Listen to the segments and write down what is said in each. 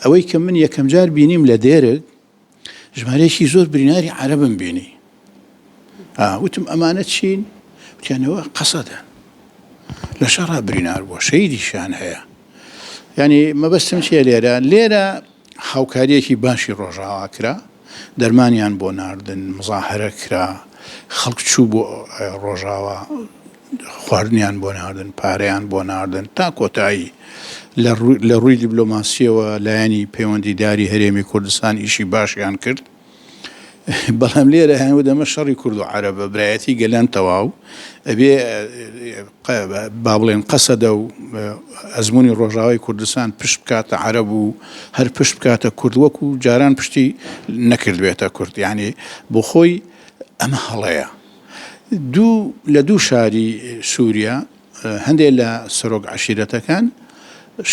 ئەوەی کە من یەکەم جار بینیم لە دێرک ژمارەیەکی زۆر بریناری عەرەبم بینی. وتم ئەمانە چین؟ وتیانەوە قەسەدن لە شەڕا برینار بووە، شەیدیشیان هەیە. یعنی مەبەستم چییە لێرە هاوکاریەکی باشی ڕۆژاوا کرا، دەرمانیان بۆ ناردن، مزاحرە کرا، خەڵک چوو بۆ ڕۆژاوا، خواردنیان بۆ ناردن، پارەیان بۆ ناردن، تا کۆتایی لە ڕووی دیبلۆماسیەوە لایەنی پەیوەندیداری هەرێمی کوردستان ئیشی باشیان کرد. بەڵام لێرە هەنوو دەمە شەڕی کورد و عەرەبە برایەتی گەلان تەواو ئەبێ با بڵێن قەسەدە و ئەزموونی ڕۆژاوای کوردستان پشت بکاتە عەرەب و هەر پشت بکاتە کورد، وەکو جاران پشتی نەکردوێتە کورد. یعنی بۆ خۆی ئەمە هەڵەیە. لە دوو شاری سووریا هەندێک لە سەرۆک عەشیرەتەکان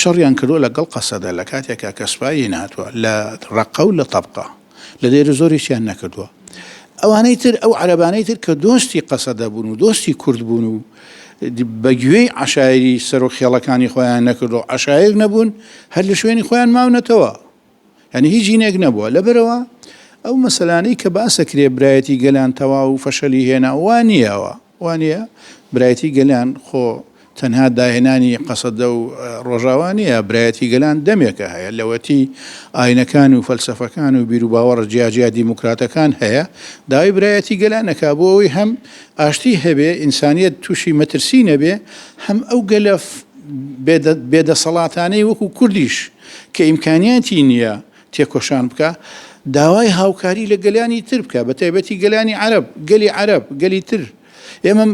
شەڕیان کردووە لەگەڵ قەسەدە لە کاتێکا کە سوپای هاتووە لە ڕەقە و لە تەبقە، لە دێرە زۆریشیان نەکردووە. ئەوانەی تر ئەو عەرەبانەی تر کە دۆستی قەسەدە بوون و دۆستی کورد بوون و بەگوێی عەشایری سەرۆک خێڵەکانی خۆیان نەکردو، عەشایر نەبوون، هەر لە شوێنی خۆیان ماونەتەوە، یعنی هیچ جینێک نەبووە. لەبەرەوە ئەو مەسەلانەی کە باسەکرێ برایەتی گەلان تەواو و فەشەلی هێنا وانە برایەتی گەلان خۆ تەنها داهێنانی قەسەدە و ڕۆژاوانیە، برایەتی گەلان دەمێکە هەیە، لەوەتی ئاینەکان و فەلسەفەکان و بیر و باوەڕ جیاجیا دیموکراتەکان هەیە. داوای برایەتی گەلانەکە بۆ ئەوەی هەم ئاشتی هەبێ، ئینسانیەت تووشی مەترسی نەبێ، هەم ئەو گەلە بێدەسەڵاتانەی وەکو کوردیش کە ئیمکانیاتی نییە تێکۆشان بکە، داوای هاوکاری لە گەلانی تر بکە، بە تایبەتی گەلانی عەرەب، گەلی عەرەب، گەلی تر. ئێمە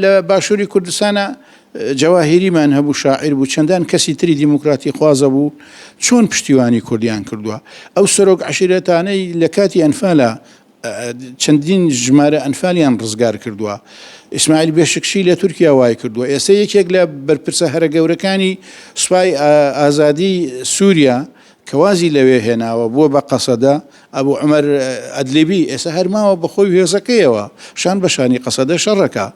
لە باشووری کوردستانە جەواهیریمان هەبوو، شاعیر بوو، چەندان کەسی تری دیموکراتی خوازە بوو، چۆن پشتیوانی کوردیان کردووە. ئەو سەرۆک عەشیرەتانەی لە کاتی ئەنفالە چەندین ژمارە ئەنفالیان ڕزگار کردووە. ئیسماعیل بێشکشی لە تورکیا وای کردووە. ئێستا یەکێک لە بەرپرسە هەرە گەورەکانی سوپای ئازادی سووریا کەوازی لەوێ هێناوە بووە بە قەسەدە، ئەبوو عومەر ئەدلیبی ئێستا هەرماوە بە خۆی هێزەکەیەوە، شان بەشانی قەسەدە شەڕەکە.